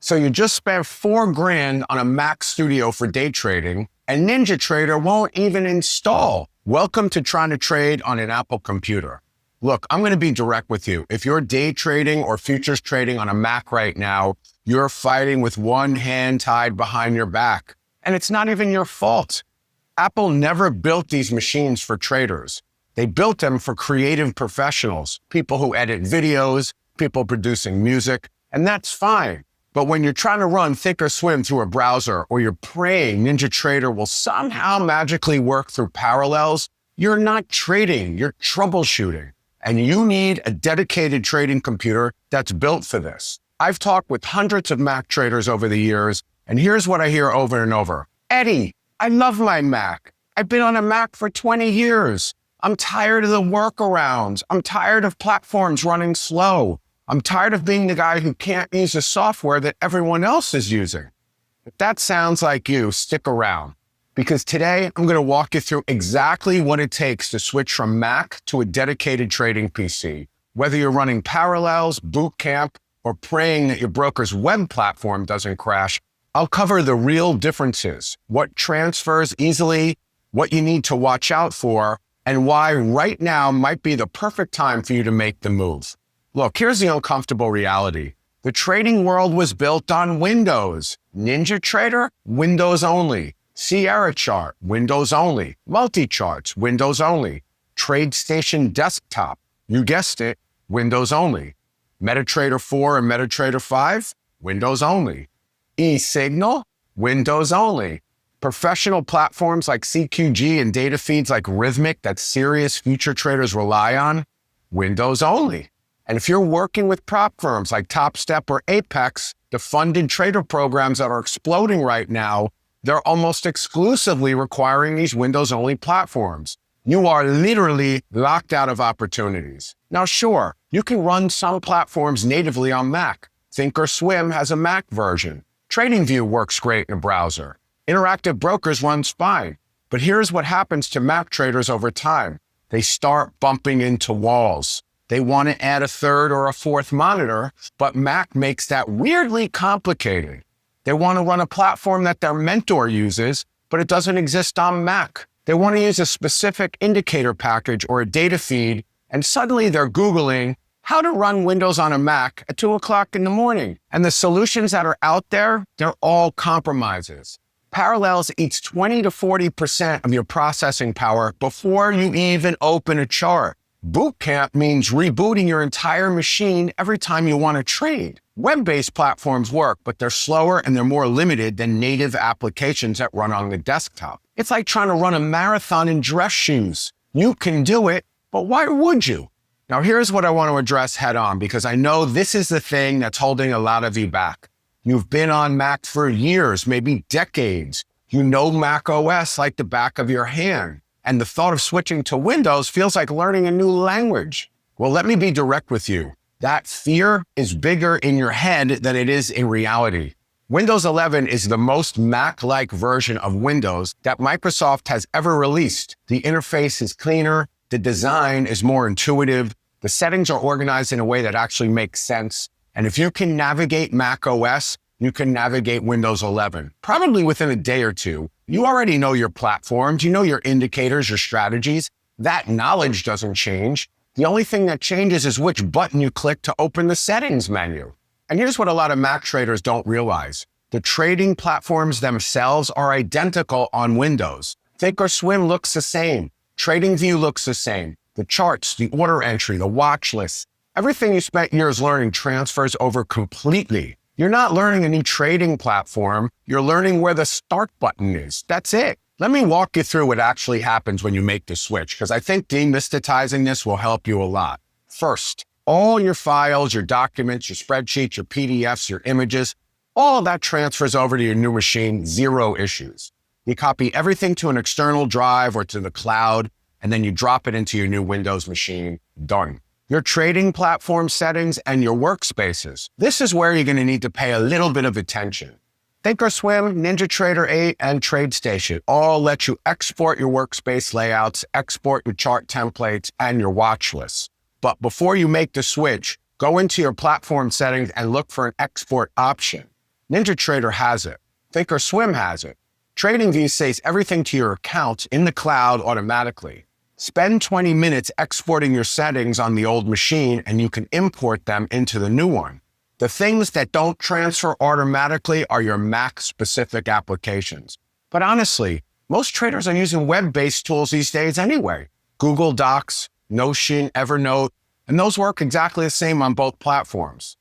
So you just spent $4,000 on a Mac Studio for day trading, and NinjaTrader won't even install. Welcome to trying to trade on an Apple computer. Look, I'm going to be direct with you. If you're day trading or futures trading on a Mac right now, you're fighting with one hand tied behind your back. And it's not even your fault. Apple never built these machines for traders. They built them for creative professionals, people who edit videos, people producing music, and that's fine. But when you're trying to run Thinkorswim through a browser, or you're praying NinjaTrader will somehow magically work through parallels, you're not trading, you're troubleshooting. And you need a dedicated trading computer that's built for this. I've talked with hundreds of Mac traders over the years, and here's what I hear over and over. Eddie, I love my Mac. I've been on a Mac for 20 years. I'm tired of the workarounds. I'm tired of platforms running slow. I'm tired of being the guy who can't use the software that everyone else is using. If that sounds like you, stick around. Because today, I'm going to walk you through exactly what it takes to switch from Mac to a dedicated trading PC. Whether you're running Parallels, Bootcamp, or praying that your broker's web platform doesn't crash, I'll cover the real differences, what transfers easily, what you need to watch out for, and why right now might be the perfect time for you to make the move. Look, here's the uncomfortable reality. The trading world was built on Windows. NinjaTrader, Windows only. Sierra Chart, Windows only. MultiCharts, Windows only. TradeStation Desktop, you guessed it, Windows only. MetaTrader 4 and MetaTrader 5, Windows only. eSignal, Windows only. Professional platforms like CQG and data feeds like Rhythmic that serious future traders rely on, Windows only. And if you're working with prop firms like TopStep or Apex, the funded trader programs that are exploding right now, they're almost exclusively requiring these Windows-only platforms. You are literally locked out of opportunities. Now, sure, you can run some platforms natively on Mac. Thinkorswim has a Mac version. TradingView works great in a browser. Interactive Brokers runs fine. But here's what happens to Mac traders over time. They start bumping into walls. They want to add a third or a fourth monitor, but Mac makes that weirdly complicated. They want to run a platform that their mentor uses, but it doesn't exist on Mac. They want to use a specific indicator package or a data feed, and suddenly they're Googling how to run Windows on a Mac at 2 o'clock in the morning. And the solutions that are out there, they're all compromises. Parallels eats 20 to 40% of your processing power before you even open a chart. Bootcamp means rebooting your entire machine every time you want to trade. Web-based platforms work, but they're slower and they're more limited than native applications that run on the desktop. It's like trying to run a marathon in dress shoes. You can do it, but why would you? Now, here's what I want to address head on, because I know this is the thing that's holding a lot of you back. You've been on Mac for years, maybe decades. You know Mac OS like the back of your hand. And the thought of switching to Windows feels like learning a new language. Well, let me be direct with you. That fear is bigger in your head than it is in reality. Windows 11 is the most Mac-like version of Windows that Microsoft has ever released. The interface is cleaner, the design is more intuitive, the settings are organized in a way that actually makes sense. And if you can navigate Mac OS, you can navigate Windows 11, probably within a day or two. You already know your platforms, you know your indicators, your strategies. That knowledge doesn't change. The only thing that changes is which button you click to open the settings menu. And here's what a lot of Mac traders don't realize. The trading platforms themselves are identical on Windows. Thinkorswim looks the same. TradingView looks the same. The charts, the order entry, the watch lists, everything you spent years learning transfers over completely. You're not learning a new trading platform. You're learning where the start button is. That's it. Let me walk you through what actually happens when you make the switch, because I think demystifying this will help you a lot. First, all your files, your documents, your spreadsheets, your PDFs, your images, all of that transfers over to your new machine, zero issues. You copy everything to an external drive or to the cloud, and then you drop it into your new Windows machine. Done. Your trading platform settings and your workspaces. This is where you're going to need to pay a little bit of attention. Thinkorswim, NinjaTrader 8, and TradeStation all let you export your workspace layouts, export your chart templates, and your watch lists. But before you make the switch, go into your platform settings and look for an export option. NinjaTrader has it. Thinkorswim has it. TradingView saves everything to your account in the cloud automatically. Spend 20 minutes exporting your settings on the old machine and you can import them into the new one. The things that don't transfer automatically are your Mac-specific applications. But honestly, most traders are using web-based tools these days anyway. Google Docs, Notion, Evernote, and those work exactly the same on both platforms.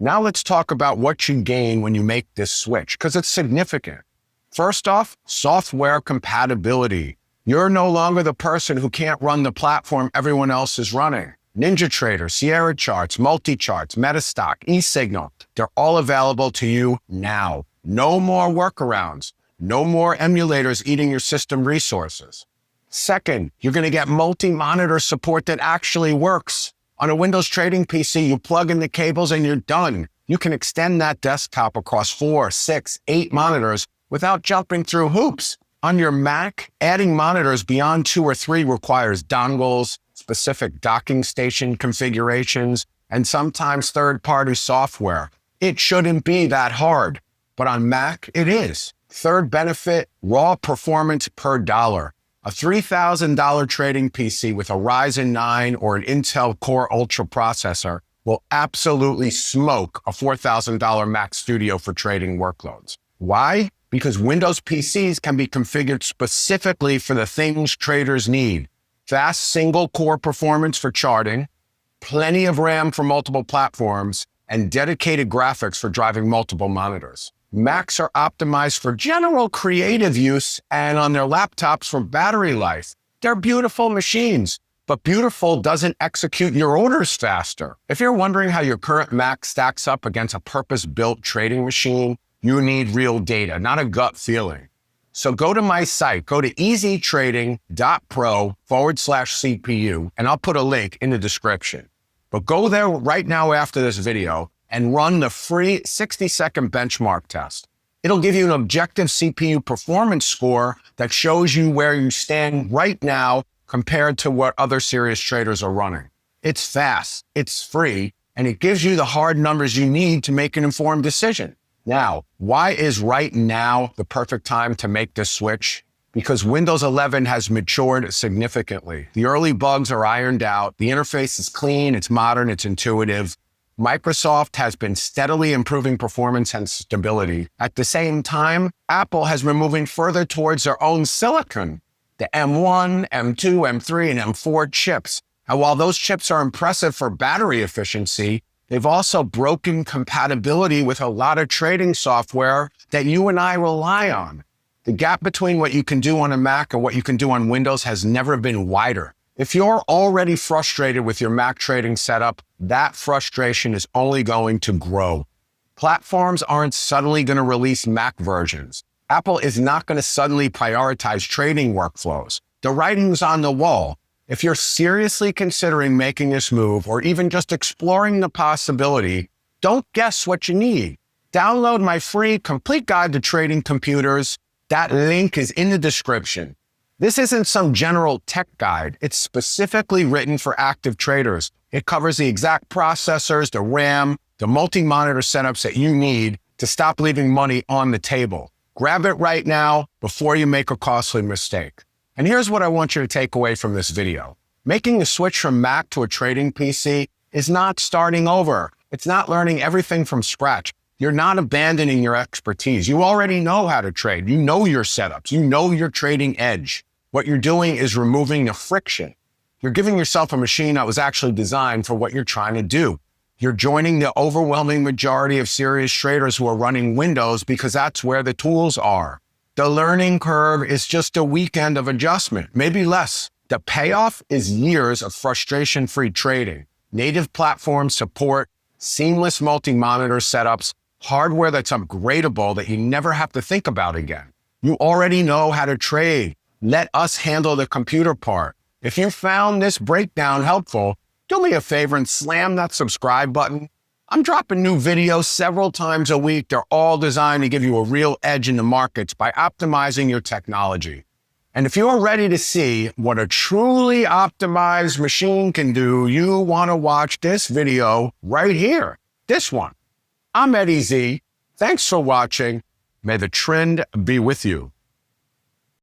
Now let's talk about what you gain when you make this switch, because it's significant. First off, software compatibility. You're no longer the person who can't run the platform everyone else is running. NinjaTrader, Sierra Charts, MultiCharts, Metastock, eSignal, they're all available to you now. No more workarounds. No more emulators eating your system resources. Second, you're going to get multi-monitor support that actually works. On a Windows trading PC, you plug in the cables and you're done. You can extend that desktop across 4, 6, 8 monitors without jumping through hoops. On your Mac, adding monitors beyond 2 or 3 requires dongles, specific docking station configurations, and sometimes third-party software. It shouldn't be that hard, but on Mac, it is. Third benefit, raw performance per dollar. A $3,000 trading PC with a Ryzen 9 or an Intel Core Ultra processor will absolutely smoke a $4,000 Mac Studio for trading workloads. Why? Because Windows PCs can be configured specifically for the things traders need. Fast single-core performance for charting, plenty of RAM for multiple platforms, and dedicated graphics for driving multiple monitors. Macs are optimized for general creative use and on their laptops for battery life. They're beautiful machines, but beautiful doesn't execute your orders faster. If you're wondering how your current Mac stacks up against a purpose-built trading machine, you need real data, not a gut feeling. So go to my site, go to easytrading.pro/CPU, and I'll put a link in the description. But go there right now after this video and run the free 60-second benchmark test. It'll give you an objective CPU performance score that shows you where you stand right now compared to what other serious traders are running. It's fast, it's free, and it gives you the hard numbers you need to make an informed decision. Now, why is right now the perfect time to make this switch? Because Windows 11 has matured significantly. The early bugs are ironed out. The interface is clean, it's modern, it's intuitive. Microsoft has been steadily improving performance and stability. At the same time, Apple has been moving further towards their own silicon, the M1, M2, M3, and M4 chips. And while those chips are impressive for battery efficiency, they've also broken compatibility with a lot of trading software that you and I rely on. The gap between what you can do on a Mac and what you can do on Windows has never been wider. If you're already frustrated with your Mac trading setup, that frustration is only going to grow. Platforms aren't suddenly going to release Mac versions. Apple is not going to suddenly prioritize trading workflows. The writing's on the wall. If you're seriously considering making this move or even just exploring the possibility, don't guess what you need. Download my free complete guide to trading computers. That link is in the description. This isn't some general tech guide. It's specifically written for active traders. It covers the exact processors, the RAM, the multi-monitor setups that you need to stop leaving money on the table. Grab it right now before you make a costly mistake. And here's what I want you to take away from this video. Making the switch from Mac to a trading PC is not starting over. It's not learning everything from scratch. You're not abandoning your expertise. You already know how to trade. You know your setups. You know your trading edge. What you're doing is removing the friction. You're giving yourself a machine that was actually designed for what you're trying to do. You're joining the overwhelming majority of serious traders who are running Windows because that's where the tools are. The learning curve is just a weekend of adjustment, maybe less. The payoff is years of frustration-free trading, native platform support, seamless multi-monitor setups, hardware that's upgradable that you never have to think about again. You already know how to trade. Let us handle the computer part. If you found this breakdown helpful, do me a favor and slam that subscribe button. I'm dropping new videos several times a week. They're all designed to give you a real edge in the markets by optimizing your technology. And if you're ready to see what a truly optimized machine can do, you want to watch this video right here. This one. I'm Eddie Z. Thanks for watching. May the trend be with you.